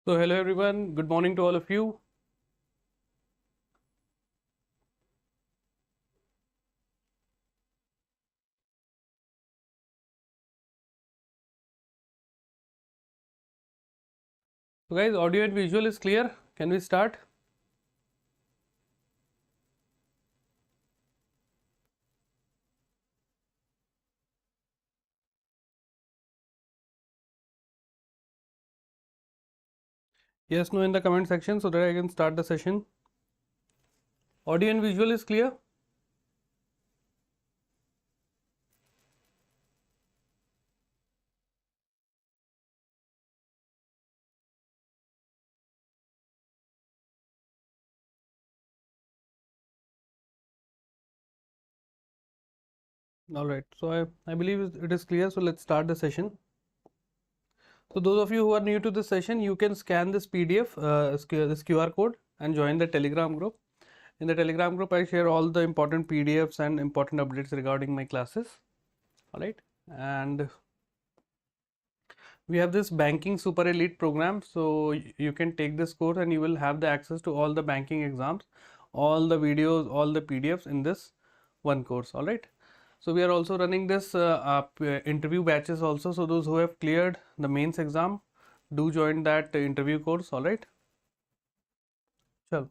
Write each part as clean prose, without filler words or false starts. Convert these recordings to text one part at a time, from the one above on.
So hello everyone, good morning to all of you. So guys, audio and visual is clear. Can we start? Yes, no in the comment section so that I can start the session. Audio and visual is clear. Alright, so I believe it is clear. So let's start the session. So those of you who are new to this session, you can scan this PDF, this QR code and join the Telegram group. In the Telegram group, I share all the important PDFs and important updates regarding my classes. Alright, and we have this banking super elite program, so you can take this course and you will have the access to all the banking exams, all the videos, all the PDFs in this one course. All right, so we are also running this interview batches also, so those who have cleared the mains exam, do join that interview course. All right, sure.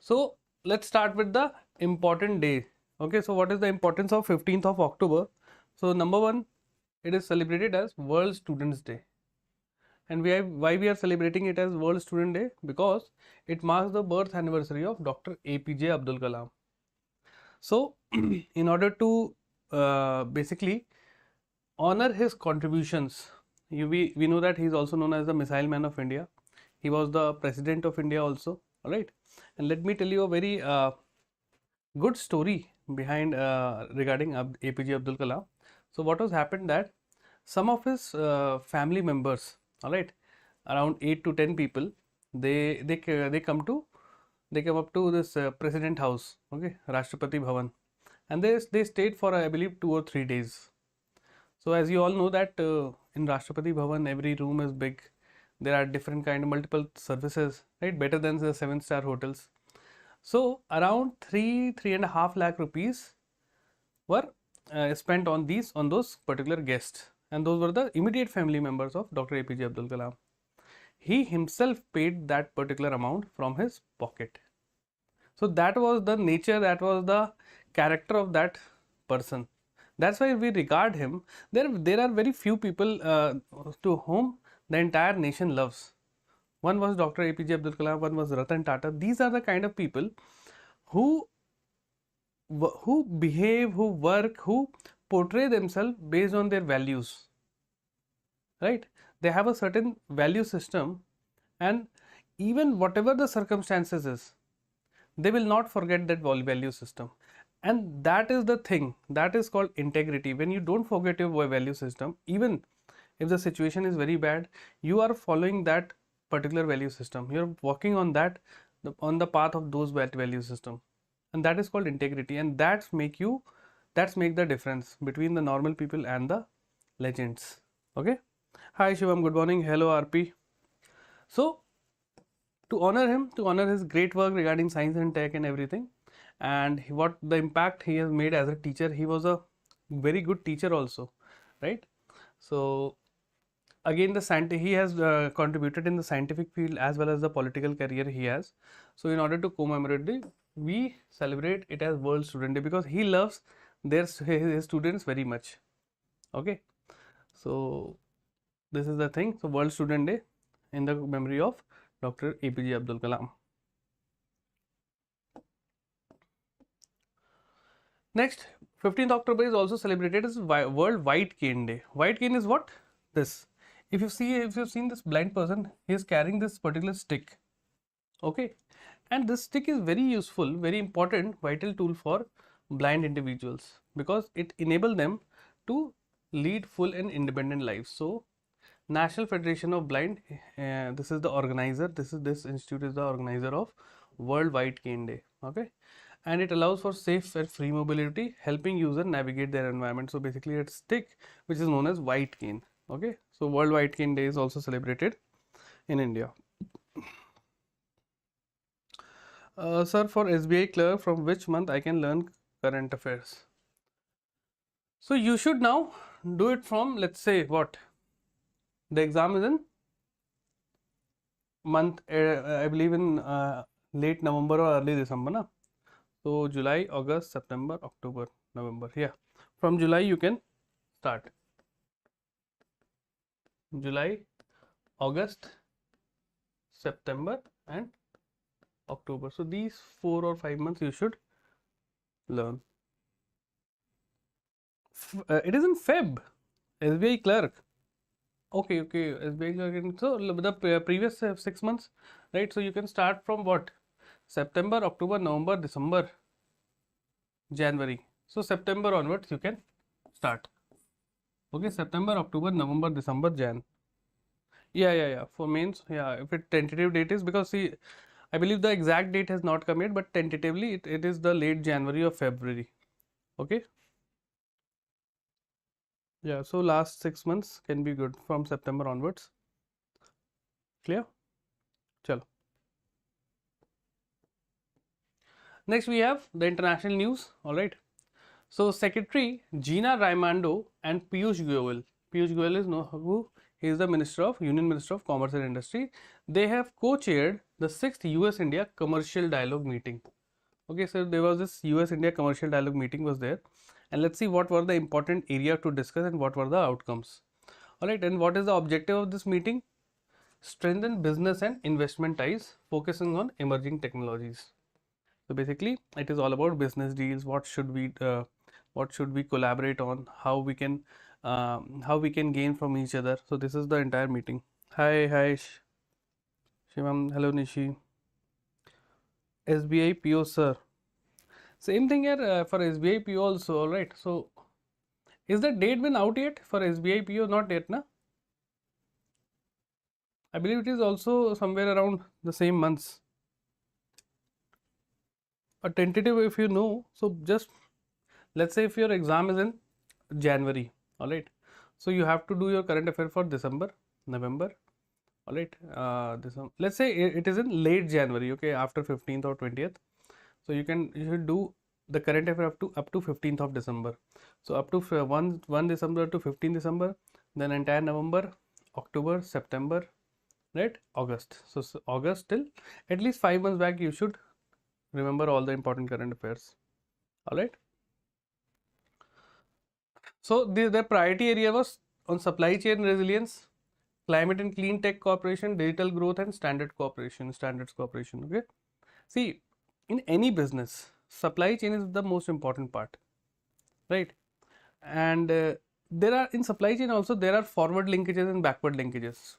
So let's start with the important day. Okay, so what is the importance of 15th of October? So number one, it is celebrated as World Students Day. And why we are celebrating it as World Student Day? Because it marks the birth anniversary of Dr. APJ Abdul Kalam. So in order to basically honor his contributions, we know that he is also known as the Missile Man of India. He was the President of India also. All right, and let me tell you a very good story behind regarding APJ Abdul Kalam. So what has happened that some of his family members, all right, around 8 to 10 people, they come up to this president house, okay, Rashtrapati Bhavan, and they stayed for I believe 2 or 3 days. So as you all know that in Rashtrapati Bhavan every room is big, there are different kind of multiple services, right, better than the 7-star hotels. So around 3.5 lakh rupees were spent on those particular guests, and those were the immediate family members of Dr. APJ Abdul Kalam. He himself paid that particular amount from his pocket. So that was the nature, that was the character of that person. That's why we regard him. There are very few people to whom the entire nation loves. One was Dr. APJ Abdul Kalam, one was Ratan Tata. These are the kind of people who behave, who work, who portray themselves based on their values, right? They have a certain value system, and even whatever the circumstances is, they will not forget that value system. And that is the thing, that is called integrity. When you don't forget your value system, even if the situation is very bad, you are following that particular value system, you're walking on that, on the path of those value system, and that is called integrity. And that's make the difference between the normal people and the legends. Okay, hi Shivam, good morning. Hello RP. So to honor him, to honor his great work regarding science and tech and everything, and what the impact he has made as a teacher, he was a very good teacher also, right? So again, he has contributed in the scientific field as well as the political career he has. So in order to commemorate it, we celebrate it as World Student Day, because he loves his students very much. Okay, so this is the thing. So World Student Day in the memory of Dr. APJ Abdul Kalam. Next, 15th October is also celebrated as World White Cane Day. White cane is what? This. If you've seen this blind person, he is carrying this particular stick. Okay, and this stick is very useful, very important, vital tool for blind individuals, because it enables them to lead full and independent lives. So National Federation of Blind, this is the organizer, this institute is the organizer of World White Cane Day. Okay, and it allows for safe and free mobility, helping user navigate their environment. So basically it's stick which is known as white cane. Okay, so World White Cane Day is also celebrated in India. Sir, for SBI clerk, from which month I can learn current affairs? So you should now do it from, let's say, what? The exam is in month, I believe in late November or early December, na? So July, August, September, October, November. Yeah, from July you can start. July, August, September, and October. So these 4 or 5 months you should learn. It is in Feb. SBI clerk. Okay, SBI clerk. So the previous 6 months, right? So you can start from what? September, October, November, December, January. So September onwards you can start. Okay, September, October, November, December, Jan. Yeah. For mains, yeah. If it tentative date is, because see, I believe the exact date has not come yet, but tentatively it is the late January or February. Okay. Yeah. So last 6 months can be good from September onwards. Clear? Chalo. Next we have the international news. All right. So Secretary Gina Raimondo and Piyush Goyal. Piyush Goyal is who? He is the Union Minister of Commerce and Industry. They have co-chaired the 6th US-India Commercial Dialogue meeting. Okay, so there was this US-India Commercial Dialogue meeting was there, and let's see what were the important area to discuss and what were the outcomes. All right, and what is the objective of this meeting? Strengthen business and investment ties, focusing on emerging technologies. So basically, it is all about business deals. What should we collaborate on? How we can gain from each other. So this is the entire meeting. Hi, Shimam. Hello, Nishi. SBI PO sir. Same thing here for SBI PO also. All right. So is the date been out yet for SBI PO? Not yet, na? I believe it is also somewhere around the same months. A tentative, if you know. So just let's say if your exam is in January, all right, so you have to do your current affair for December, November, all right, let's say it is in late January, okay, after 15th or 20th, so you should do the current affair up to 15th of December. So up to 1 December to 15 December, then entire November, October, September, right, August. So August till at least 5 months back you should remember all the important current affairs. All right. So the priority area was on supply chain resilience, climate and clean tech cooperation, digital growth, and standards cooperation. Okay. See, in any business, supply chain is the most important part, right? And there are in supply chain also there are forward linkages and backward linkages,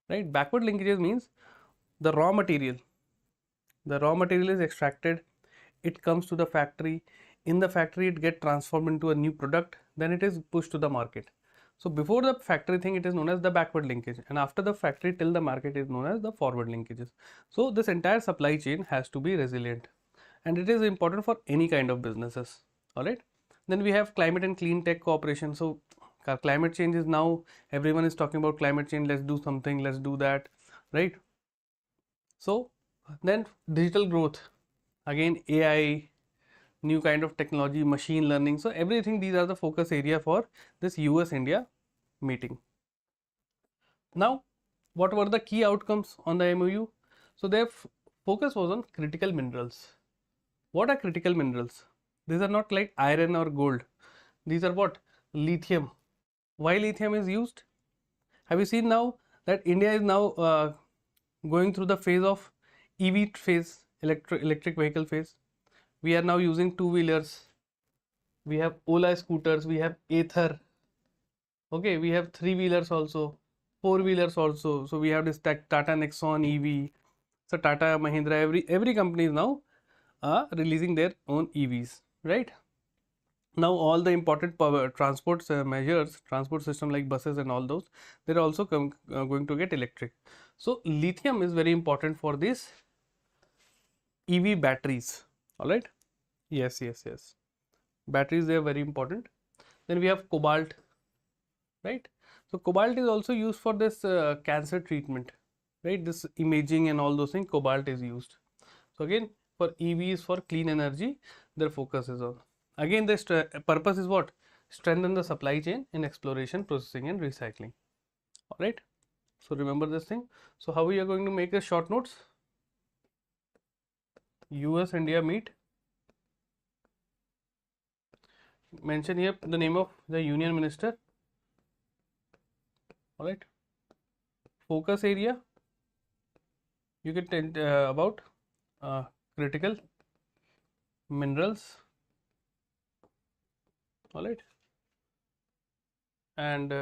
right? Backward linkages means the raw material. The raw material is extracted, it comes to the factory. In the factory, it gets transformed into a new product, then it is pushed to the market. So before the factory thing, it is known as the backward linkage, and after the factory till the market is known as the forward linkages. So this entire supply chain has to be resilient, and it is important for any kind of businesses. All right. Then we have climate and clean tech cooperation. So climate change is now, everyone is talking about climate change. Let's do something. Let's do that. Right. So then digital growth, again AI, new kind of technology, machine learning. So everything, these are the focus area for this US India meeting. Now, what were the key outcomes on the MOU? So their focus was on critical minerals. What are critical minerals? These are not like iron or gold. These are what? Lithium. Why lithium is used? Have you seen now that India is now going through the phase of EV phase, electric vehicle phase? We are now using two-wheelers, we have Ola scooters, we have Ather, okay, we have three-wheelers also, four-wheelers also. So we have this Tata Nexon EV. So Tata, Mahindra, every company is now releasing their own EVs, right? Now all the important power transport measures, transport system like buses and all those, they're also going to get electric. So lithium is very important for these EV batteries. All right. Yes. Batteries, they are very important. Then we have cobalt. right? So cobalt is also used for this cancer treatment, right? This imaging and all those things, cobalt is used. So again, for EVs, for clean energy, their focus is on. Again, the purpose is what? Strengthen the supply chain in exploration, processing and recycling. All right. So remember this thing. So how we are going to make the short notes? US India meet. Mention here the name of the union minister. All right. Focus area. You can tell about critical minerals. All right. And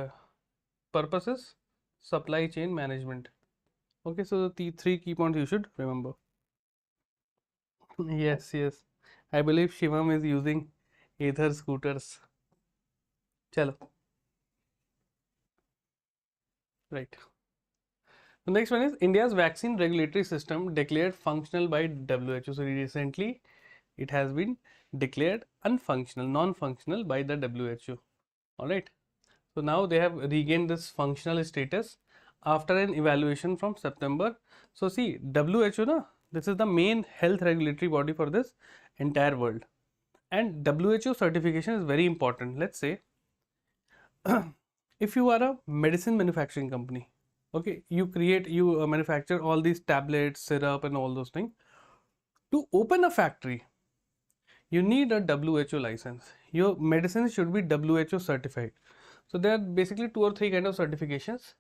purposes, supply chain management. Okay, so the three key points you should remember. Yes, yes. I believe Shivam is using Ather scooters. Chalo. Right. The next one is India's vaccine regulatory system declared functional by WHO. So recently it has been declared unfunctional, non-functional by the WHO. Alright. So now they have regained this functional status after an evaluation from September. So see, WHO, na, this is the main health regulatory body for this entire world. And WHO certification is very important. Let's say if you are a medicine manufacturing company, okay, you manufacture all these tablets, syrup and all those things. To open a factory, you need a WHO license. Your medicine should be WHO certified. So there are basically 2 or 3 kind of certifications.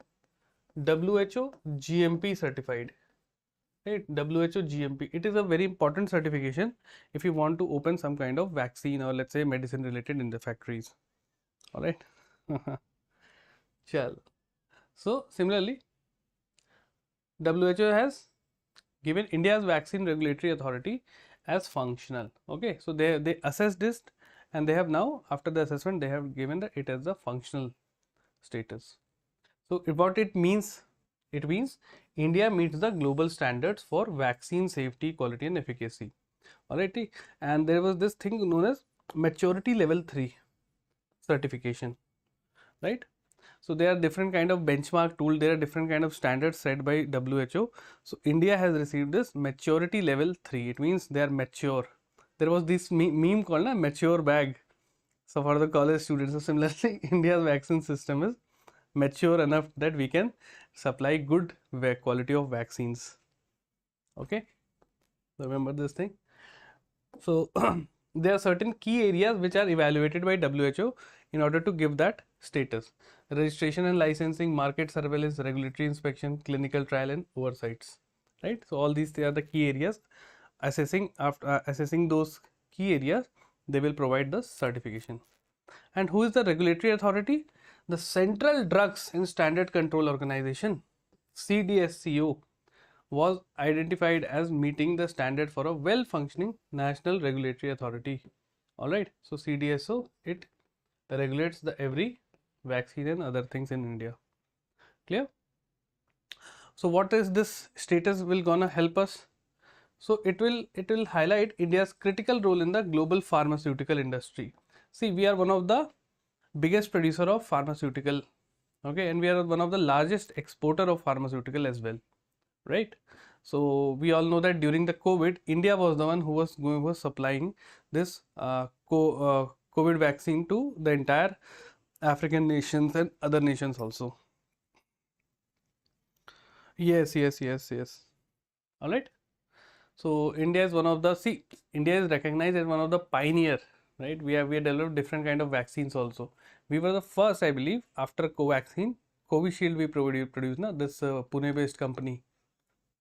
WHO GMP certified, right? WHO GMP, it is a very important certification if you want to open some kind of vaccine or let's say medicine related in the factories. All right. Chal. So similarly, WHO has given India's vaccine regulatory authority as functional. Okay, so they assessed this and they have now, after the assessment, they have given that it as a functional status. So what it means? It means India meets the global standards for vaccine safety, quality and efficacy. Alrighty, and there was this thing known as maturity level 3 certification, right? So there are different kind of benchmark tool, there are different kind of standards set by WHO. So India has received this maturity level 3. It means they are mature. There was this meme called a mature bag. So for the college students, so similarly India's vaccine system is mature enough that we can supply good quality of vaccines. Okay, remember this thing. So there are certain key areas which are evaluated by WHO in order to give that status: registration and licensing, market surveillance, regulatory inspection, clinical trial and oversights, right? So all these, they are the key areas. Assessing, after assessing those key areas, they will provide the certification. And who is the regulatory authority? The Central Drugs and Standard Control Organization, CDSCO, was identified as meeting the standard for a well-functioning national regulatory authority. Alright, so CDSCO, it regulates the every vaccine and other things in India. Clear? So what is this status will gonna help us? So it will highlight India's critical role in the global pharmaceutical industry. See, we are one of the biggest producer of pharmaceutical, okay, and we are one of the largest exporter of pharmaceutical as well, right? So we all know that during the COVID, India was the one who was supplying this COVID vaccine to the entire African nations and other nations also. Yes, yes, yes, yes. All right. So India is one of the, see, India is recognized as one of the pioneer, right? We have developed different kind of vaccines also. We were the first, I believe, after Covaxin, Covishield we produced, na, this Pune based company.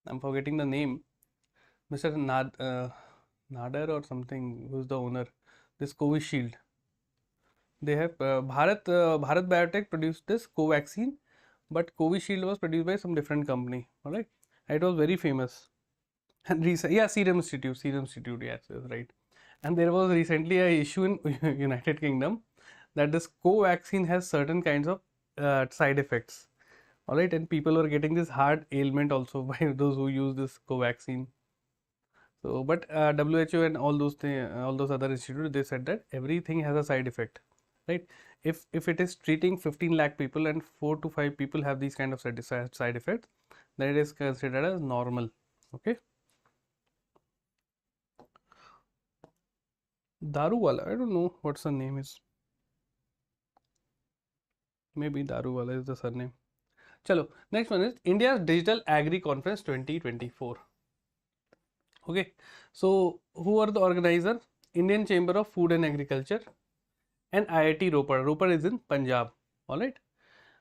I'm forgetting the name. Mr. Nadar or something, who's the owner. This Covishield. They have Bharat Biotech produced this Covaxin, but Covishield was produced by some different company. Alright, it was very famous. And yeah, Serum Institute, yes, that's right. And there was recently a issue in United Kingdom that this co-vaccine has certain kinds of side effects. Alright, and people were getting this heart ailment also by those who use this co-vaccine. So, but WHO and all those other institutes, they said that everything has a side effect. right? If it is treating 15 lakh people and 4 to 5 people have these kind of side effects, then it is considered as normal. Okay. Daruwala, I don't know what's the name is. Maybe Daruwala is the surname. Chalo, next one is India's Digital Agri Conference 2024. Okay, so who are the organizers? Indian Chamber of Food and Agriculture and IIT Ropar. Ropar is in Punjab. All right.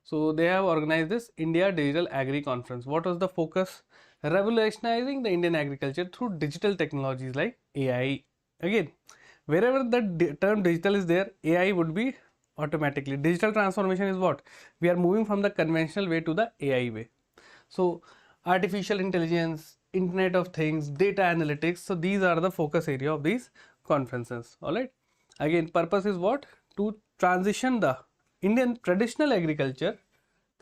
So they have organized this India Digital Agri Conference. What was the focus? Revolutionizing the Indian agriculture through digital technologies like AI. Again, wherever the term digital is there, AI would be automatically. Digital transformation is what? We are moving from the conventional way to the AI way. So artificial intelligence, Internet of Things, data analytics. So these are the focus area of these conferences. All right. Again, purpose is what? To transition the Indian traditional agriculture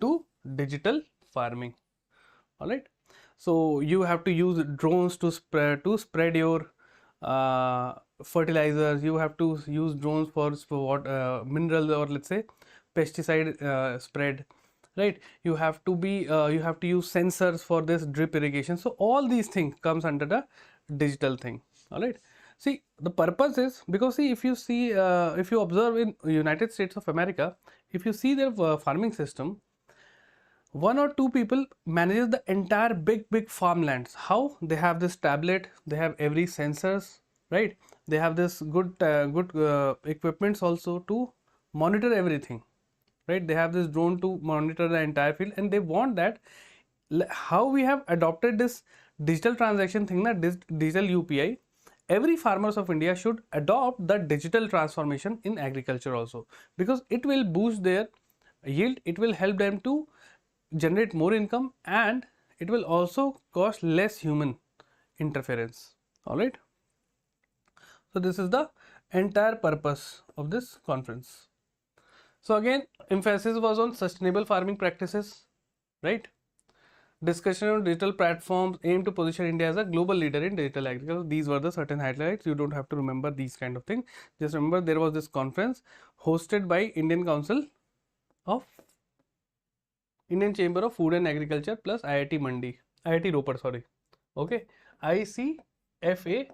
to digital farming. All right. So you have to use drones to spread your fertilizers. You have to use drones for what minerals, or let's say pesticide spread, right? You have to use sensors for this drip irrigation. So all these things comes under the digital thing. All right. See, the purpose is because, see, if you observe in United States of America, if you see their farming system, 1 or 2 people manages the entire big farmlands. How? They have this tablet, they have every sensors, right? They have this good equipments also to monitor everything, right? They have this drone to monitor the entire field, and they want that. How we have adopted this digital transaction thing, that digital UPI, every farmers of India should adopt the digital transformation in agriculture also, because it will boost their yield, it will help them to generate more income, and it will also cost less human interference. All right. So this is the entire purpose of this conference. So again, emphasis was on sustainable farming practices, right? Discussion on digital platforms aim to position India as a global leader in digital agriculture. These were the certain highlights. You don't have to remember these kind of things. Just remember there was this conference hosted by Indian Council of Indian Chamber of Food and Agriculture plus IIT Ropar, sorry. Okay, ICFA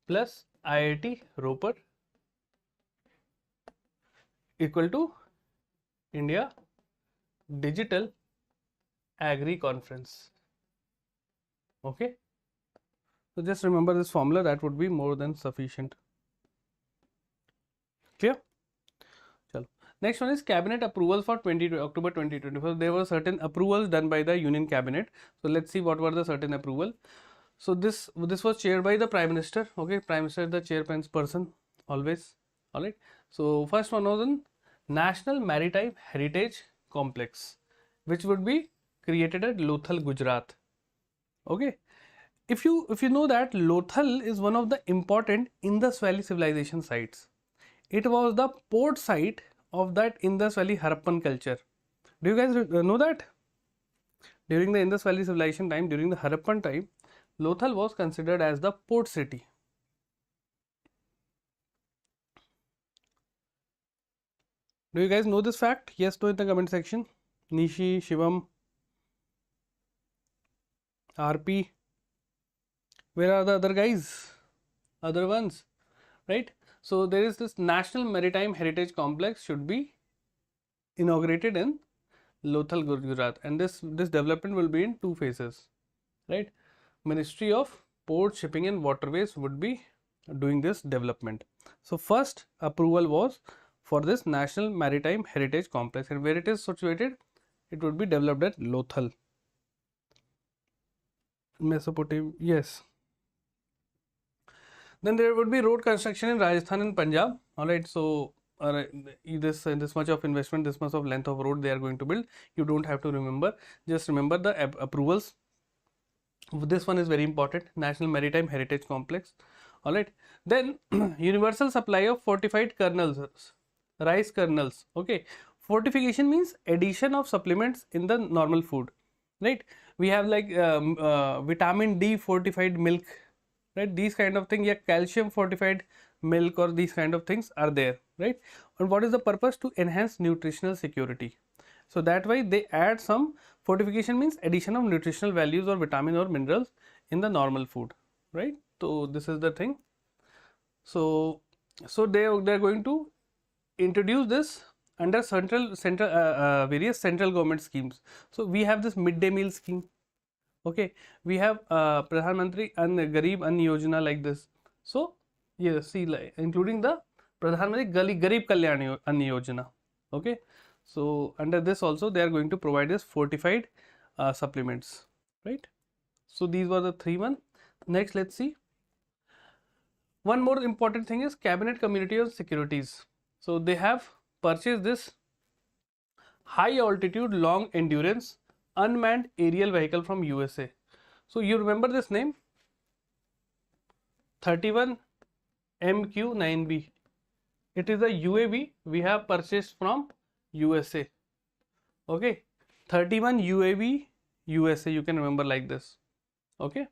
plus IIT Ropar equal to India Digital Agri Conference. Okay, so just remember this formula, that would be more than sufficient. Clear? Chalo. Next one is cabinet approval for October 2024. There were certain approvals done by the Union Cabinet. So let's see what were the certain approval. So this was chaired by the Prime Minister. Okay, Prime Minister is the chairperson always. All right. So first one was in National Maritime Heritage Complex, which would be created at Lothal, Gujarat. Okay. If you know that Lothal is one of the important Indus Valley civilization sites. It was the port site of that Indus Valley Harappan culture. Do you guys know that? During the Indus Valley civilization time, during the Harappan time, Lothal was considered as the port city. Do you guys know this fact? Yes, no in the comment section. Nishi, Shivam, RP. Where are the other guys? Other ones, right? So there is this National Maritime Heritage Complex should be inaugurated in Lothal, Gujarat, and this development will be in 2 phases, right? Ministry of Port, Shipping and Waterways would be doing this development. So first approval was for this National Maritime Heritage Complex, and where it is situated, it would be developed at Lothal, Mesopotamia. Yes. Then there would be road construction in Rajasthan and Punjab. All right. So this much of investment, this much of length of road they are going to build. You don't have to remember. Just remember the approvals. This one is very important. National Maritime Heritage Complex. All right. Then universal supply of fortified kernels, rice kernels. Okay. Fortification means addition of supplements in the normal food. Right. We have like vitamin D fortified milk. Right, these kind of thing. Yeah, calcium fortified milk or these kind of things are there, right? And what is the purpose? To enhance nutritional security. So that way they add some fortification, means addition of nutritional values or vitamin or minerals in the normal food, right? So this is the thing. So they're going to introduce this under central various central government schemes. So we have this midday meal scheme. Okay, we have Pradhan Mantri and Garib Ann Yojana like this. So yes, see, like including the Pradhan Mantri Garib Kalyan Ann Yojana. Okay, so under this also they are going to provide us fortified supplements, right? So these were the three one. Next, let's see. One more important thing is Cabinet Committee on Securities. So they have purchased this high altitude long endurance unmanned aerial vehicle from USA. So you remember this name, 31 MQ-9B. It is a UAV we have purchased from USA. Okay, 31 UAV USA, you can remember like this. Okay,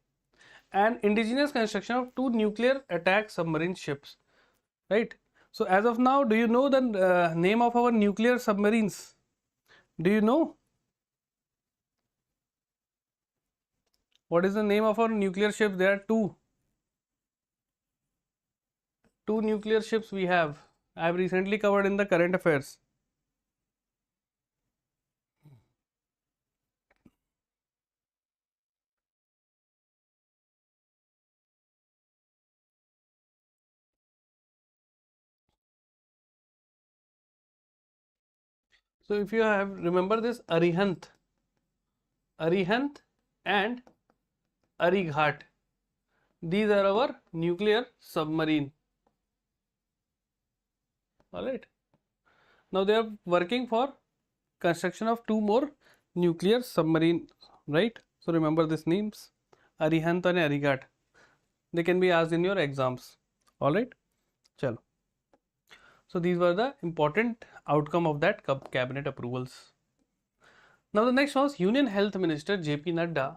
and indigenous construction of 2 nuclear attack submarine ships, right? So as of now, do you know the name of our nuclear submarines? Do you know what is the name of our nuclear ships? There are two nuclear ships we have. I have recently covered in the current affairs. So if you have remember this Arihant and Arighat, these are our nuclear submarine. All right. Now they are working for construction of 2 more nuclear submarine, right? So remember these names, Arihant and Arighat. They can be asked in your exams. All right. Chalo. So these were the important outcome of that cabinet approvals. Now the next was Union Health Minister JP Nadda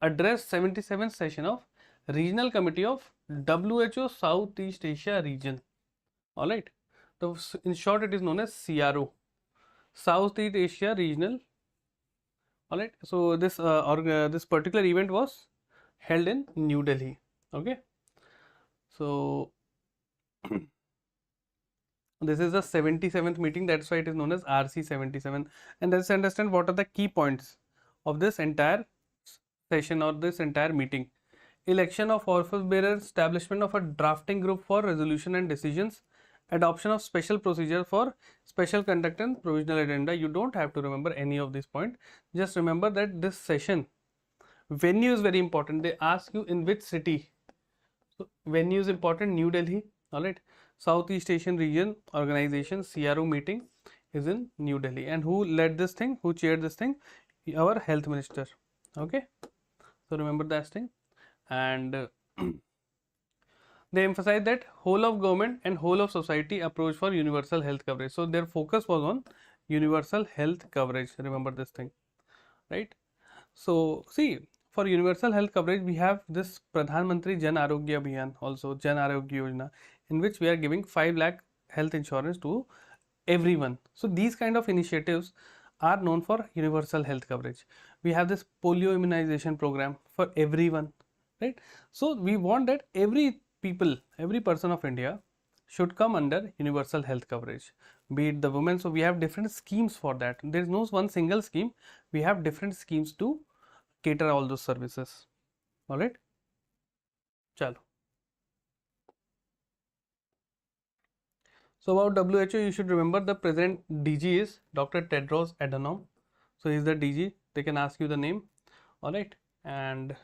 addressed 77th session of Regional Committee of WHO Southeast Asia region. All right. So in short, it is known as CRO, Southeast Asia Regional. All right. So this this particular event was held in New Delhi. Okay. So this is the 77th meeting. That's why it is known as RC77. And let's understand what are the key points of this entire session or this entire meeting. Election of office bearers, establishment of a drafting group for resolution and decisions, adoption of special procedure for special conduct and provisional agenda. You don't have to remember any of these points. Just remember that this session, venue is very important. They ask you in which city. So venue is important, New Delhi. All right. Southeast Asian Region Organization CRO meeting is in New Delhi. And who led this thing? Who chaired this thing? Our health minister. Okay. So remember that thing. And they emphasized that whole of government and whole of society approach for universal health coverage. So their focus was on universal health coverage. Remember this thing, right? So see, for universal health coverage, we have this Pradhan Mantri Jan Arogya Abhiyan, also Jan Arogya Yojana, in which we are giving 5 lakh health insurance to everyone. So these kind of initiatives are known for universal health coverage. We have this polio immunization program for everyone, right? So we want that every person of India should come under universal health coverage, be it the women. So we have different schemes for that. There is no one single scheme. We have different schemes to cater all those services. All right. Chalo. So about WHO, you should remember the present DG is Dr. Tedros Adhanom. So he is the DG. They can ask you the name. All right. And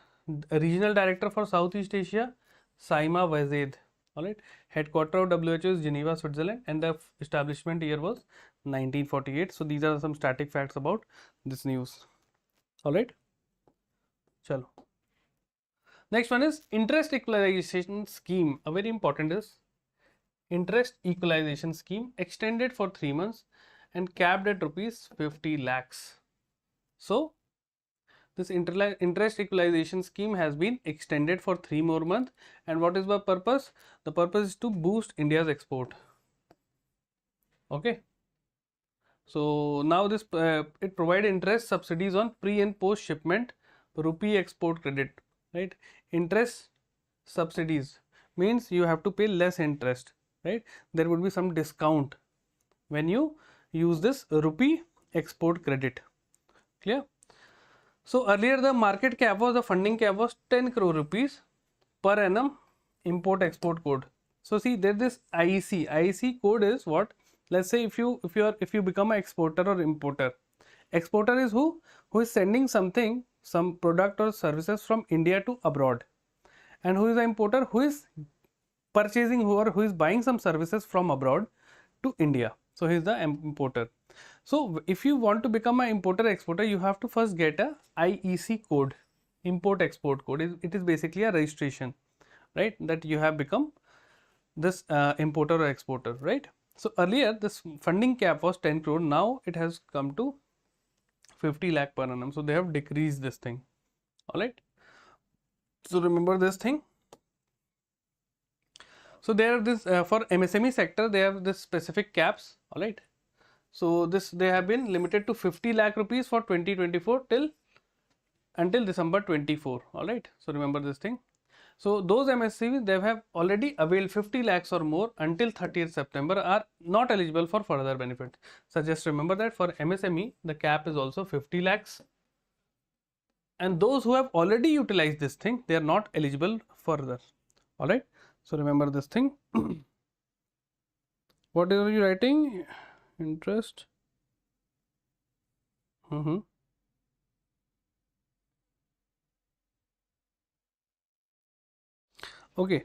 regional director for Southeast Asia, Saima Wazed. All right. Headquarter of WHO is Geneva, Switzerland, and the establishment year was 1948. So these are some static facts about this news. All right. Chalo. Next one is interest equalization scheme. A very important is interest equalization scheme extended for 3 months and capped at rupees 50 lakhs. So this interest equalization scheme has been extended for 3 more months. And what is the purpose? The purpose is to boost India's export. Okay. So now this it provide interest subsidies on pre and post shipment rupee export credit, right? Interest subsidies means you have to pay less interest, right? There would be some discount when you use this rupee export credit. Clear? So earlier the market cap was, the funding cap was 10 crore rupees per annum import export code. So see, there this IEC code is what? Let's say if you become an exporter or importer. Exporter is who is sending something, some product or services from India to abroad. And who is the importer? Who is purchasing who is buying some services from abroad to India. So he is the importer. So if you want to become an importer exporter, you have to first get a IEC code, import export code. It is basically a registration, right, that you have become this importer or exporter, right? So earlier this funding cap was 10 crore, now it has come to 50 lakh per annum. So they have decreased this thing. All right. So remember this thing. So there are this for MSME sector, they have this specific caps. All right. So this they have been limited to 50 lakh rupees for 2024 until December 24. All right. So remember this thing. So those MSCs they have already availed 50 lakhs or more until 30th September are not eligible for further benefit. So just remember that for MSME the cap is also 50 lakhs. And those who have already utilized this thing, they are not eligible further. All right. So remember this thing. What are you writing? Interest. Okay.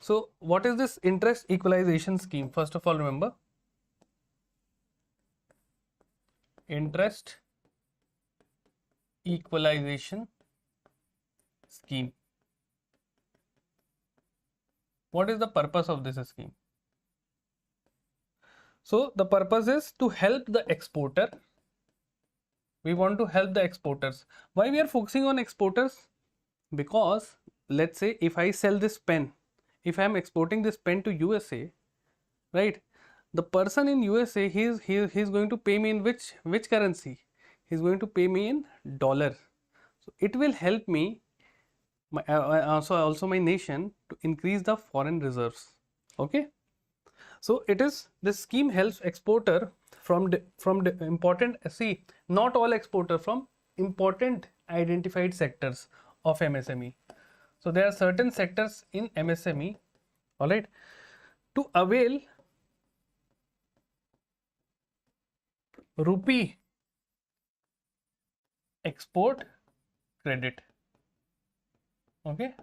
So what is this interest equalization scheme? First of all, remember interest equalization scheme. What is the purpose of this scheme? So the purpose is to help the exporter. We want to help the exporters. Why we are focusing on exporters? Because let's say if I sell this pen, if I am exporting this pen to USA, right? The person in USA, he is going to pay me in which currency? He is going to pay me in dollar. So it will help me, also my nation, to increase the foreign reserves. Okay. So it is, this scheme helps exporter from important, see, not all exporter, from important identified sectors of MSME. So there are certain sectors in MSME, all right, to avail rupee export credit. Okay,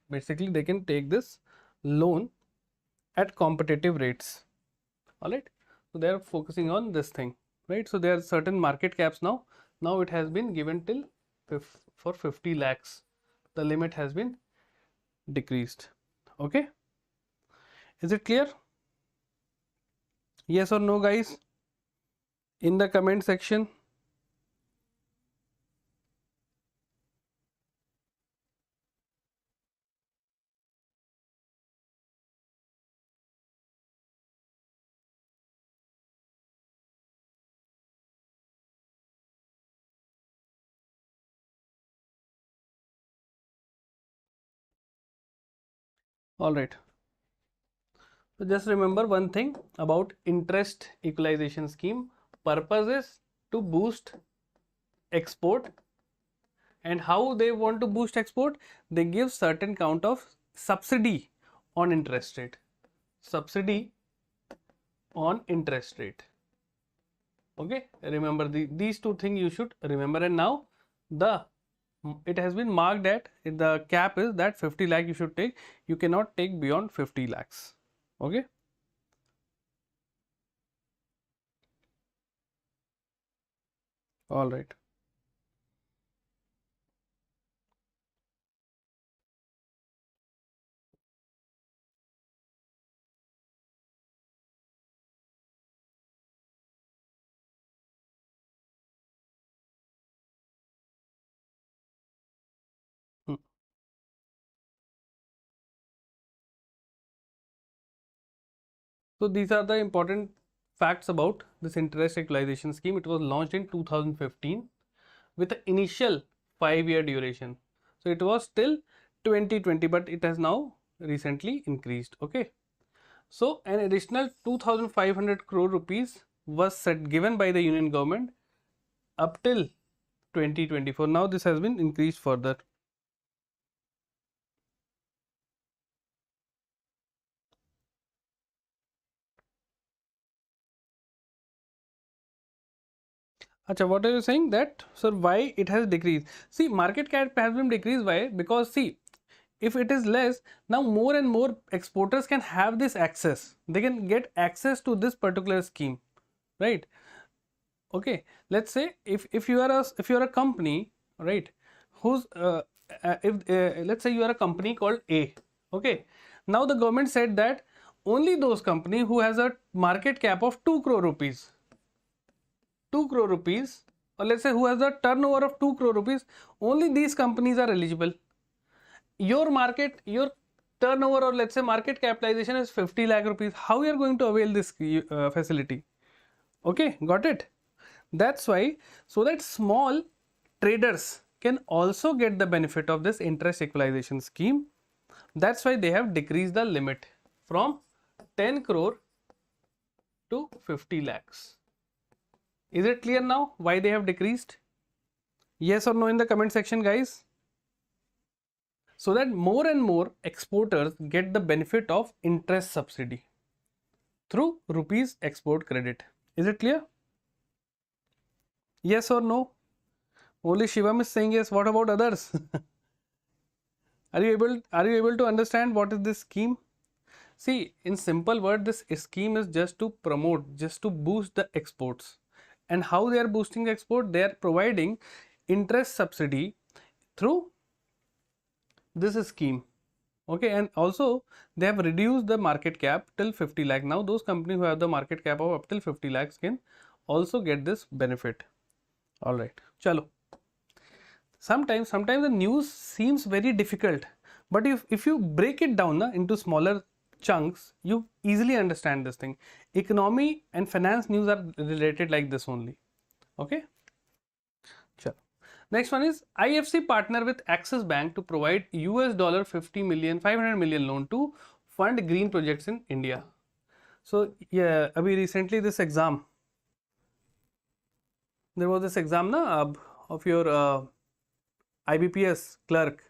basically they can take this loan at competitive rates. All right, so they are focusing on this thing, right? So there are certain market caps now. Now it has been given till for 50 lakhs. The limit has been decreased. Okay, is it clear? Yes or no, guys, in the comment section. All right. So just remember one thing about interest equalization scheme. Purpose is to boost export. And how they want to boost export? They give certain count of subsidy on interest rate. Subsidy on interest rate. Okay, remember these two things you should remember. And now it has been marked that the cap is that 50 lakh you should take. You cannot take beyond 50 lakhs. Okay. All right. So these are the important facts about this interest equalization scheme. It was launched in 2015 with an initial 5-year duration. So it was till 2020, but it has now recently increased. Okay. So an additional 2,500 crore rupees was given by the union government up till 2024. Now this has been increased further. Acha, what are you saying that, sir, why it has decreased? See, market cap has been decreased. Why? Because see, if it is less, now more and more exporters can have this access. They can get access to this particular scheme, right? Okay, let's say if you are a company, right, who's if let's say you are a company called A. Okay, now the government said that only those company who has a market cap of 2 crore rupees, 2 crore rupees, or let's say who has a turnover of 2 crore rupees, only these companies are eligible. Your turnover, or let's say market capitalization is 50 lakh rupees. How you are going to avail this facility? Okay, got it? That's why, so that small traders can also get the benefit of this interest equalization scheme. That's why they have decreased the limit from 10 crore to 50 lakhs. Is it clear now why they have decreased? Yes or no in the comment section, guys? So that more and more exporters get the benefit of interest subsidy through rupees export credit. Is it clear? Yes or no? Only Shivam is saying yes. What about others? Are you able to understand what is this scheme? See, in simple word, this scheme is just to promote, just to boost the exports. And how they are boosting the export? They are providing interest subsidy through this scheme. Okay, and also they have reduced the market cap till 50 lakh. Now those companies who have the market cap of up till 50 lakhs can also get this benefit. All right, chalo. Sometimes the news seems very difficult, but if you break it down into smaller chunks, you easily understand this thing. Economy and finance news are related like this only. Okay, chalo. Next one is IFC partner with Axis Bank to provide US $500 million loan to fund green projects in India. So yeah, abhi recently this exam, there was this exam na of your IBPS clerk,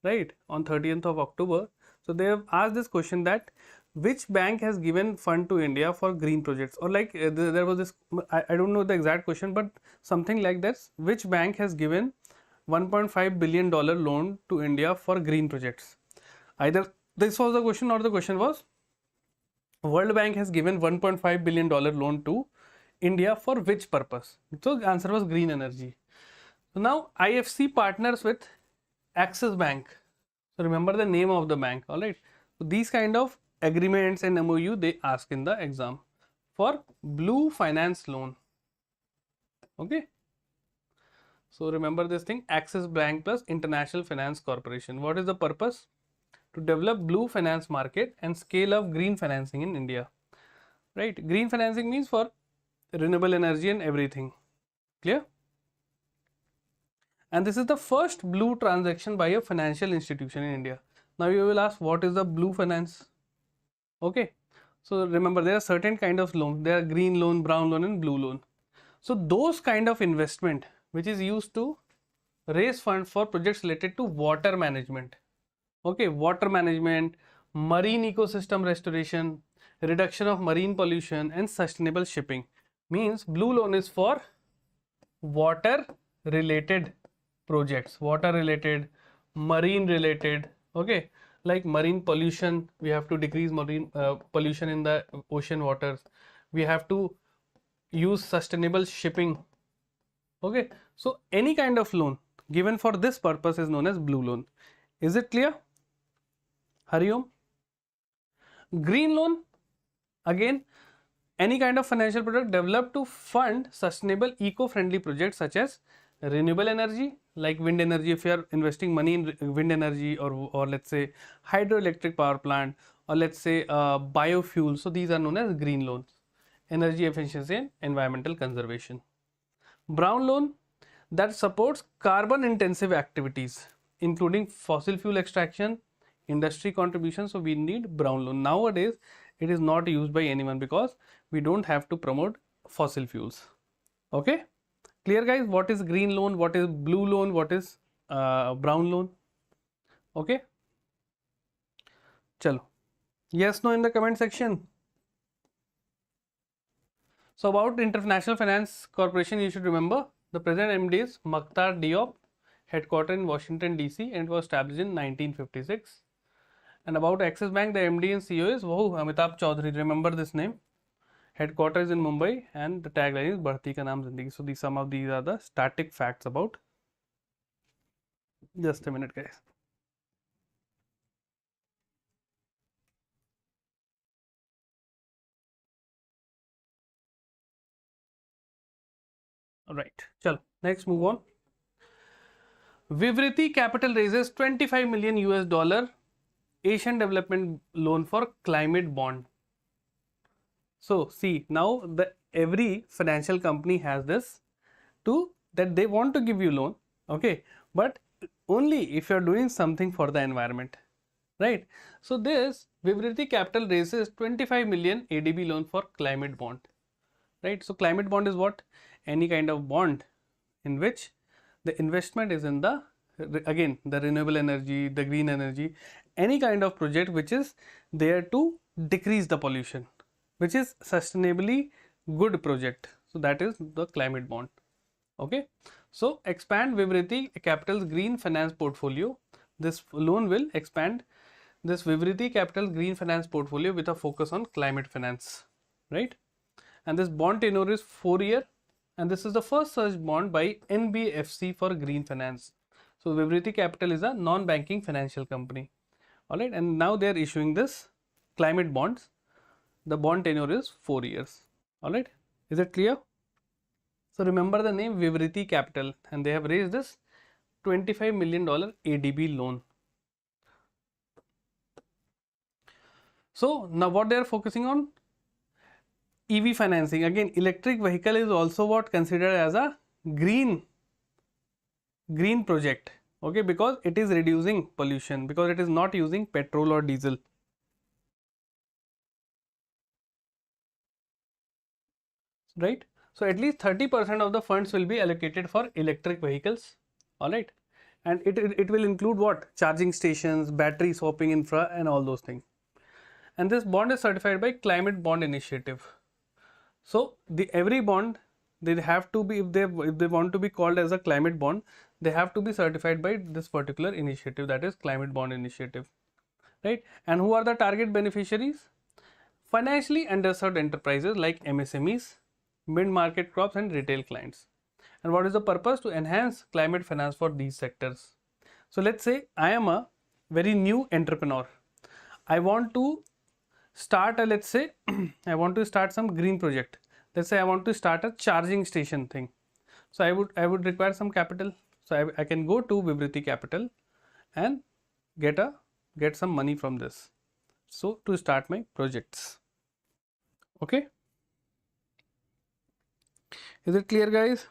right, on 30th of October. So they have asked this question that which bank has given fund to India for green projects, or like there was this, I don't know the exact question, but something like this, which bank has given $1.5 billion loan to India for green projects. Either this was the question, or the question was World Bank has given $1.5 billion loan to India for which purpose? So the answer was green energy. So now IFC partners with Axis Bank. So remember the name of the bank, alright. So these kind of agreements and MOU they ask in the exam for blue finance loan. Okay. So remember this thing, Axis Bank plus International Finance Corporation. What is the purpose? To develop blue finance market and scale up green financing in India. Right. Green financing means for renewable energy and everything. Clear? And this is the first blue transaction by a financial institution in India. Now you will ask, what is the blue finance? Okay, so remember there are certain kind of loans. There are green loan, brown loan and blue loan. So those kind of investment which is used to raise funds for projects related to water management. Okay, water management, marine ecosystem restoration, reduction of marine pollution and sustainable shipping. Means blue loan is for water related projects, water related, marine related. Okay, like marine pollution, we have to decrease marine pollution in the ocean waters. We have to use sustainable shipping. Okay, so any kind of loan given for this purpose is known as blue loan. Is it clear? Hariom. Green loan, again, any kind of financial product developed to fund sustainable eco-friendly projects such as renewable energy, like wind energy. If you are investing money in wind energy, or let's say hydroelectric power plant, or let's say biofuels. So these are known as green loans. Energy efficiency and environmental conservation. Brown loan, that supports carbon intensive activities including fossil fuel extraction, industry contribution. So we need brown loan. Nowadays it is not used by anyone because we don't have to promote fossil fuels. Okay, clear guys? What is green loan, what is blue loan, what is brown loan? Okay, chalo, yes no in the comment section. So about International Finance Corporation, you should remember the present MD is Mukhtar Diop, headquartered in Washington DC, and it was established in 1956. And about Axis Bank, the MD and CEO is Amitabh Chaudhary. Remember this name. Headquarters in Mumbai, and the tagline is Bharti Ka Naam Zindagi. So some of these are the static facts about. Just a minute, guys. All right, chalo. Next, move on. Vivriti Capital raises 25 million US dollar Asian Development Loan for climate bond. So see, now every financial company has this that they want to give you loan, okay, but only if you are doing something for the environment, right? So this Vivriti Capital raises 25 million ADB loan for climate bond, right? So climate bond is what? Any kind of bond in which the investment is in the, again, the renewable energy, the green energy, any kind of project which is there to decrease the pollution, which is sustainably good project. So that is the climate bond. Okay, so expand Vivriti Capital's green finance portfolio. This loan will expand this Vivriti Capital green finance portfolio with a focus on climate finance, right? And this bond tenure is 4 year, and this is the first such bond by NBFC for green finance. So Vivriti Capital is a non-banking financial company, all right, and now they are issuing this climate bonds. The bond tenure is 4 years, all right. Is it clear? So remember the name Vivriti Capital, and they have raised this $25 million ADB loan. So now what they are focusing on? EV financing. Again, electric vehicle is also what considered as a green project, okay, because it is reducing pollution, because it is not using petrol or diesel. Right? So at least 30% of the funds will be allocated for electric vehicles, all right, and it will include what? Charging stations, battery swapping infra, and all those things. And this bond is certified by Climate Bond Initiative. So every bond, they have to be, if they want to be called as a climate bond, they have to be certified by this particular initiative, that is Climate Bond Initiative, right? And who are the target beneficiaries? Financially underserved enterprises like MSMEs, mid-market crops, and retail clients. And what is the purpose? To enhance climate finance for these sectors. So let's say I am a very new entrepreneur. I want to start a, let's say I want to start some green project. Let's say I want to start a charging station thing. So I would require some capital. So I can go to Vivriti Capital and get some money from this. So to start my projects. Okay. Is it clear, guys?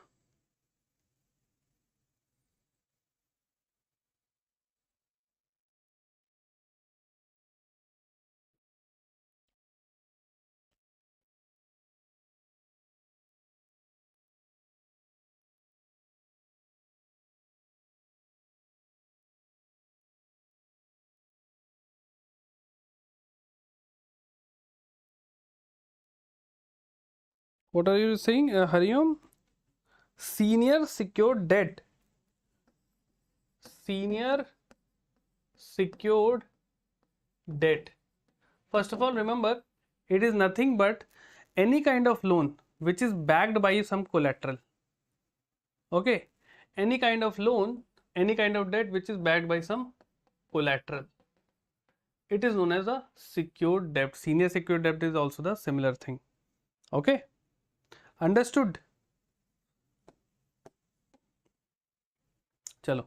What are you saying, Hariom? Senior secured debt. Senior secured debt. First of all, remember, it is nothing but any kind of loan which is backed by some collateral. Okay, any kind of loan, any kind of debt which is backed by some collateral, it is known as a secured debt. Senior secured debt is also the similar thing. Okay, understood? Chalo.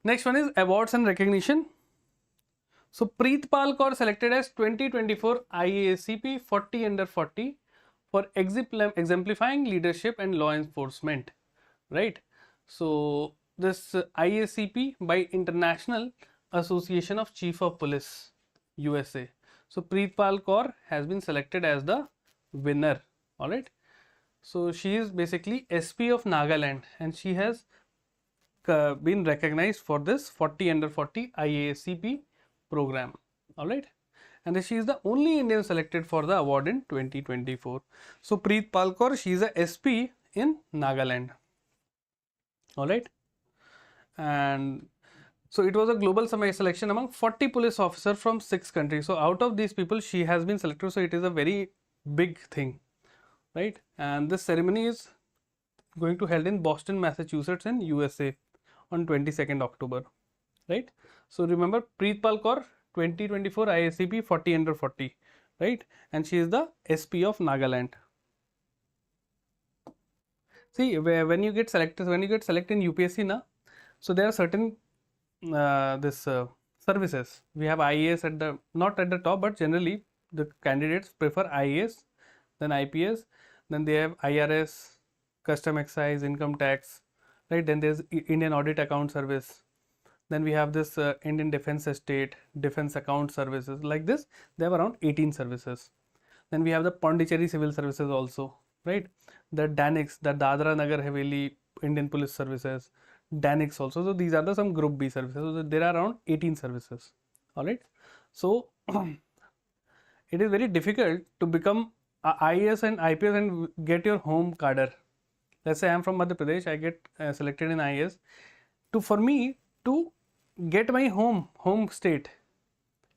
Next one is awards and recognition. So Preetpal Kaur selected as 2024 IACP 40 under 40 for exemplifying leadership and law enforcement, right? So this IACP by International Association of Chief of Police USA. So Preetpal Kaur has been selected as the winner. All right. So she is basically SP of Nagaland, and she has been recognized for this 40 under 40 IACP program. All right. And she is the only Indian selected for the award in 2024. So Preetpal Kaur, she is a SP in Nagaland. All right. And so it was a global selection among 40 police officers from 6 countries. So out of these people, she has been selected. So it is a very big thing, right? And this ceremony is going to held in Boston, Massachusetts in USA on 22nd October, right? So remember Preetpal Kaur 2024 IACP 40 under 40, right? And she is the SP of Nagaland. See, when you get selected in UPSC na, so there are certain services. We have IAS at the not at the top, but generally the candidates prefer IAS, then IPS, then they have IRS, custom excise, income tax, right? Then there's Indian Audit Account Service. Then we have this Indian Defense Estate, Defense Account Services. Like this, they have around 18 services. Then we have the Pondicherry Civil Services also, right? The DANIX, the Dadra Nagar Haveli Indian Police Services, DANIX also. So these are the some Group B services. So there are around 18 services. All right. So it is very difficult to become a IAS and IPS and get your home cadre. Let's say I am from Madhya Pradesh, I get selected in IAS. For me to get my home state,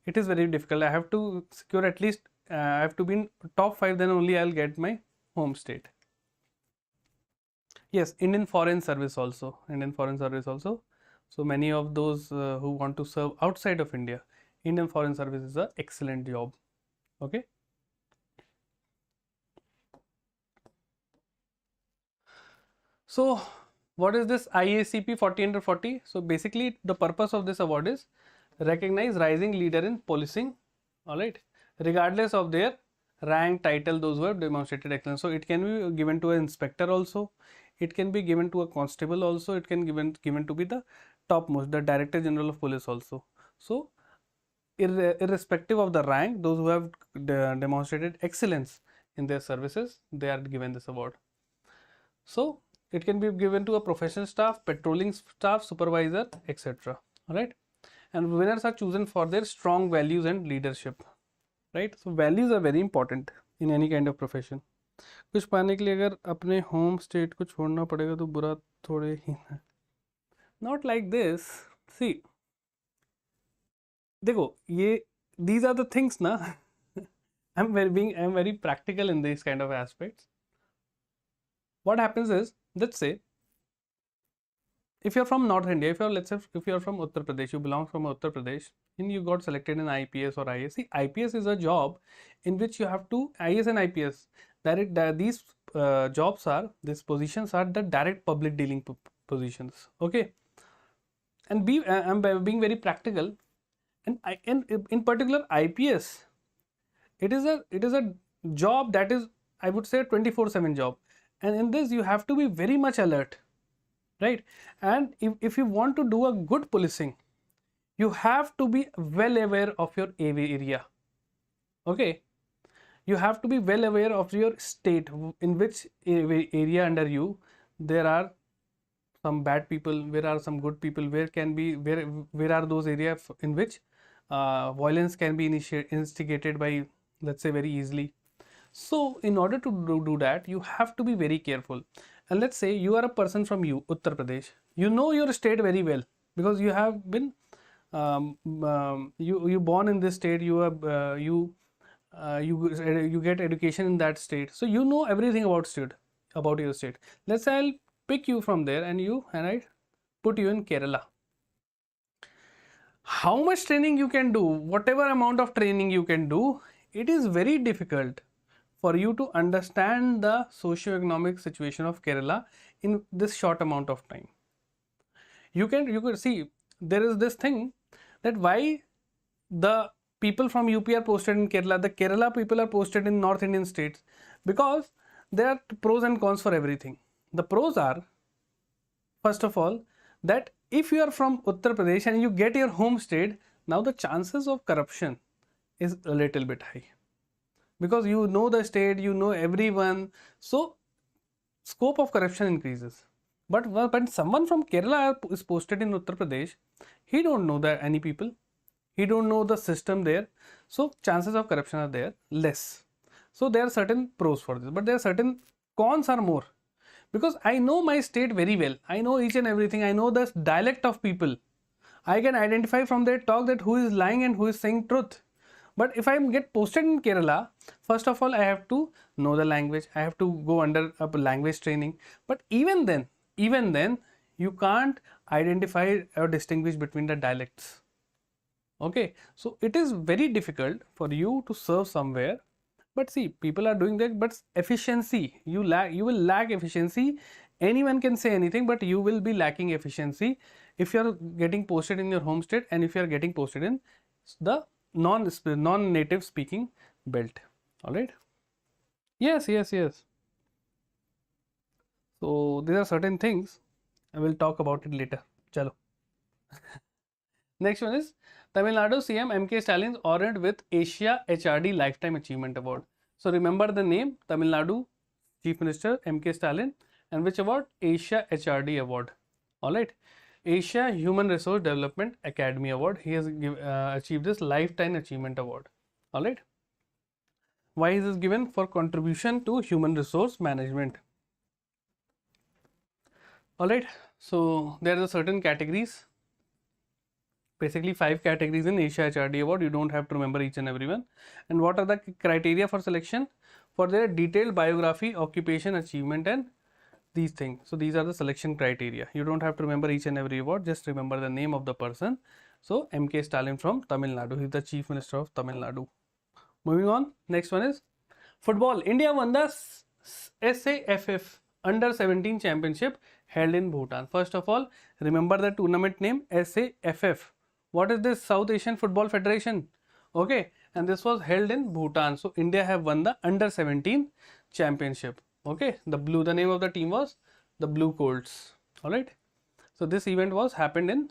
it is very difficult. I have to secure at least I have to be in top 5, then only I'll get my home state. Yes, Indian Foreign Service also. So many of those who want to serve outside of India, Indian Foreign Service is an excellent job. Okay. So what is this IACP 40 under 40? So basically the purpose of this award is recognize rising leader in policing, all right, regardless of their rank, title, those who have demonstrated excellence. So it can be given to an inspector also, it can be given to a constable also, it can given to be the topmost, the Director General of Police also. So irrespective of the rank, those who have demonstrated excellence in their services, they are given this award. So it can be given to a professional staff, patrolling staff, supervisor, etc. All right. And winners are chosen for their strong values and leadership, right? So values are very important in any kind of profession. कुछ पाने के लिए अगर अपने home state को छोड़ना पड़ेगा तो बुरा थोड़े ही है. Not like this. See, देखो ये these are the things ना. I'm very practical in these kind of aspects. What happens is, let's say if you're from North India, if you're from Uttar Pradesh, you belong from Uttar Pradesh, and you got selected in IPS or IAS. See, IPS is a job in which you have to, IAS and IPS, these these positions are the direct public dealing positions. Okay. And I'm being very practical, and in particular IPS, it is a job that is, I would say, a 24/7 job, and in this you have to be very much alert, right? And if you want to do a good policing, you have to be well aware of your area. Okay, you have to be well aware of your state, in which area under you there are some bad people, where are some good people, where are those areas in which violence can be instigated by, let's say, very easily. So in order to do that, you have to be very careful. And let's say you are a person from Uttar Pradesh, you know your state very well because you have been you born in this state, you get education in that state, so you know everything about your state. Let's say I'll pick you from there and I put you in Kerala. How much training you can do, whatever amount of training you can do, it is very difficult for you to understand the socio-economic situation of Kerala in this short amount of time. You could see there is this thing that why the people from UP are posted in Kerala, the Kerala people are posted in North Indian states, because there are pros and cons for everything. The pros are, first of all, that if you are from Uttar Pradesh and you get your home state, now the chances of corruption is a little bit high, because you know the state, you know everyone, so scope of corruption increases. But when someone from Kerala is posted in Uttar Pradesh, he don't know that any people, he don't know the system there, so chances of corruption are there less. So there are certain pros for this, but there are certain cons are more, because I know my state very well, I know each and everything, I know the dialect of people, I can identify from their talk that who is lying and who is saying truth. But if I get posted in Kerala, first of all, I have to know the language, I have to go under a language training. But even then, you can't identify or distinguish between the dialects. Okay, so it is very difficult for you to serve somewhere. But see, people are doing that, but efficiency, you will lack efficiency. Anyone can say anything, but you will be lacking efficiency if you are getting posted in your home state and if you are getting posted in the non-native speaking belt. All right. Yes. So these are certain things. I will talk about it later. Chalo. Next one is Tamil Nadu CM MK Stalin is honored with Asia HRD Lifetime Achievement Award. So remember the name, Tamil Nadu Chief Minister MK Stalin, and which award? Asia HRD Award. All right. Asia Human Resource Development Academy Award. He has achieved this Lifetime Achievement Award. All right. Why is this given? For contribution to human resource management. All right. So there are certain categories. Basically 5 categories in Asia HRD Award. You don't have to remember each and every one. And what are the criteria for selection? For their detailed biography, occupation, achievement, and these things. So these are the selection criteria. You don't have to remember each and every award, just remember the name of the person. So MK Stalin from Tamil Nadu, he is the Chief Minister of Tamil Nadu. Moving on, next one is football. India won the SAFF Under 17 Championship held in Bhutan. First of all, remember the tournament name, SAFF. What is this? South Asian Football Federation. Okay, and this was held in Bhutan. So India have won the Under 17 Championship. Okay, the name of the team was the Blue Colts. All right. So this event was happened in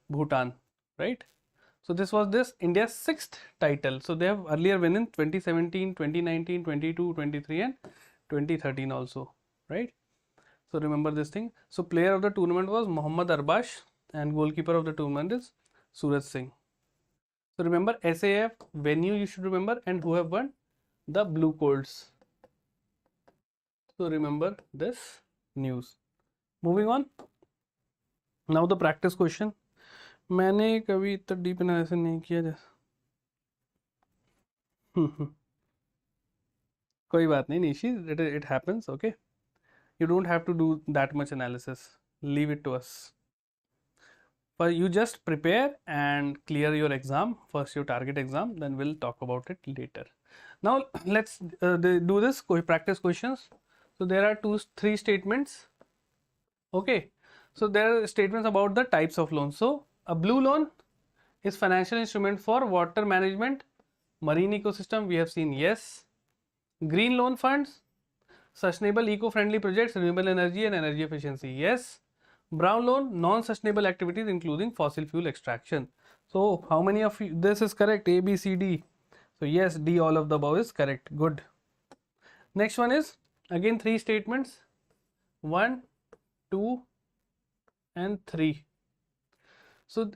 Bhutan, right? So this was India's 6th title. So they have earlier won in 2017, 2019, 22, 23 and 2013 also, right? So remember this thing. So player of the tournament was Mohammad Arbash and goalkeeper of the tournament is Suraj Singh. So remember SAF, venue you should remember, and who have won? The Blue Colts. So remember this news. Moving on. Now the practice question. मैंने कभी इतना deep analysis नहीं किया जैसा कोई बात नहीं Nishi, it happens. Okay, you don't have to do that much analysis, leave it to us. But you just prepare and clear your exam, first your target exam, then we'll talk about it later. Now let's do this practice questions. So there are 3 statements. Okay, so there are statements about the types of loans. So a blue loan is financial instrument for water management, marine ecosystem, we have seen yes. Green loan funds, sustainable eco-friendly projects, renewable energy and energy efficiency, yes. Brown loan, non-sustainable activities including fossil fuel extraction. So how many of you, this is correct? A, B, C, D. So yes, D, all of the above is correct. Good. Next one is again 3 statements, 1, 2 and 3. So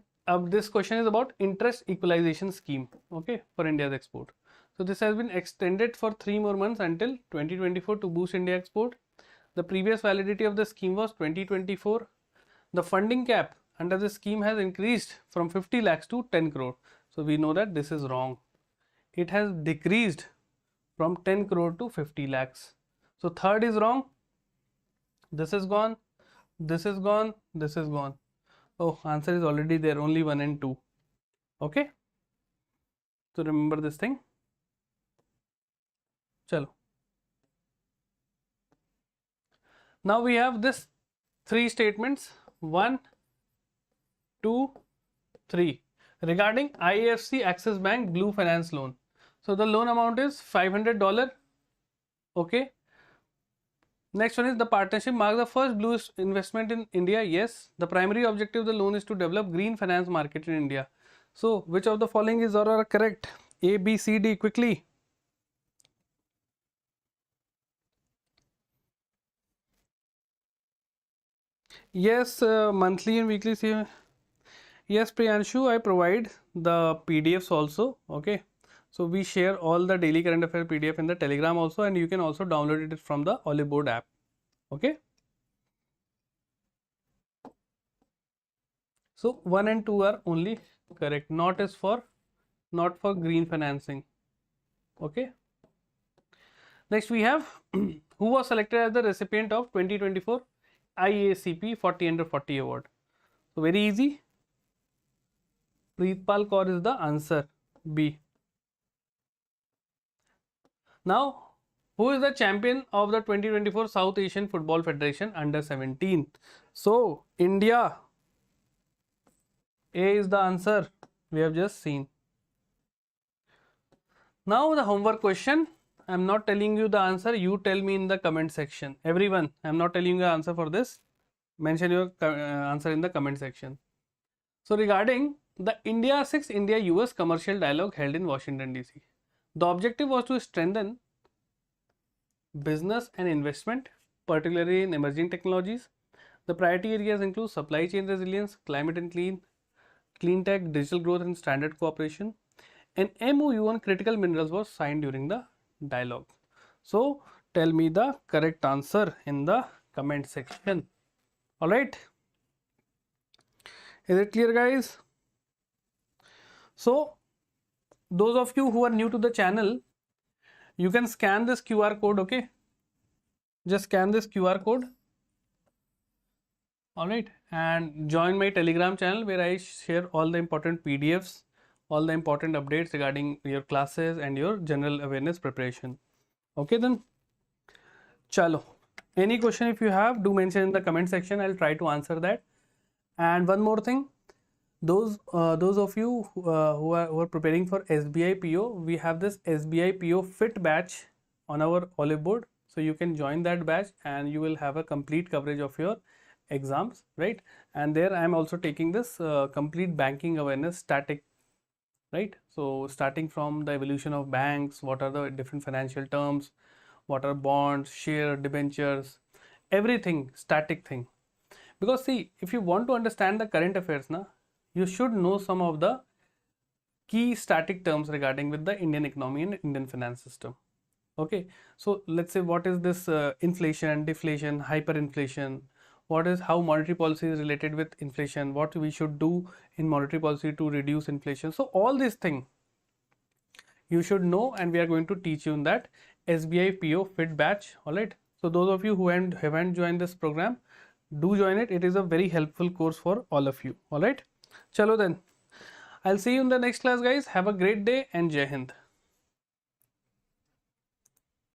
this question is about interest equalization scheme, okay, for India's export. So this has been extended for 3 more months until 2024 to boost India export. The previous validity of the scheme was 2024. The funding cap under the scheme has increased from 50 lakhs to 10 crore. So we know that this is wrong. It has decreased from 10 crore to 50 lakhs. So third is wrong. This is gone. This is gone. This is gone. Oh, answer is already there. Only 1 and 2. Okay. So remember this thing. Chalo. Now we have this 3 statements. 1, 2, 3. regarding IFC Axis Bank Blue Finance loan. So the loan amount is $500. Okay. Next one is the partnership marks the first blue investment in India. Yes. The primary objective of the loan is to develop green finance market in India. So which of the following is or are correct? A, B, C, D, quickly. Yes, monthly and weekly. Yes, Priyanshu, I provide the PDFs also. Okay. So we share all the daily current affair PDF in the Telegram also, and you can also download it from the Oliveboard app. Okay. So 1 and 2 are only correct. Not for green financing. Okay. Next we have who was selected as the recipient of 2024 IACP 40 under 40 award. So very easy. Preetpal Kaur is the answer. B. Now, who is the champion of the 2024 South Asian Football Federation under 17? So, India. A is the answer. We have just seen. Now, the homework question. I am not telling you the answer. You tell me in the comment section. Everyone, I am not telling you the answer for this. Mention your answer in the comment section. So, regarding the India 6 India US commercial dialogue held in Washington DC. The objective was to strengthen business and investment, particularly in emerging technologies. The priority areas include supply chain resilience, climate and clean tech, digital growth and standard cooperation. An MOU on critical minerals was signed during the dialogue. So tell me the correct answer in the comment section. Alright. Is it clear, guys? So those of you who are new to the channel, you can scan this QR code. Okay, just scan this QR code. All right, and join my Telegram channel where I share all the important PDFs, all the important updates regarding your classes and your general awareness preparation. Okay, then chalo, any question if you have, do mention in the comment section. I'll try to answer that. And one more thing, those of you who are preparing for SBI PO, we have this SBI PO fit batch on our Oliveboard, so you can join that batch and you will have a complete coverage of your exams, right? And there I am also taking this complete banking awareness static, right? So starting from the evolution of banks, what are the different financial terms, what are bonds, share, debentures, everything static thing. Because see, if you want to understand the current affairs, you should know some of the key static terms regarding with the Indian economy and Indian finance system. Okay, so let's say what is this inflation, deflation, hyperinflation, what is how monetary policy is related with inflation, what we should do in monetary policy to reduce inflation. So all these things you should know, and we are going to teach you in that SBI PO fit batch. All right, so those of you who haven't joined this program, do join it. It is a very helpful course for all of you. All right, chalo then, I'll see you in the next class, guys. Have a great day and Jai Hind.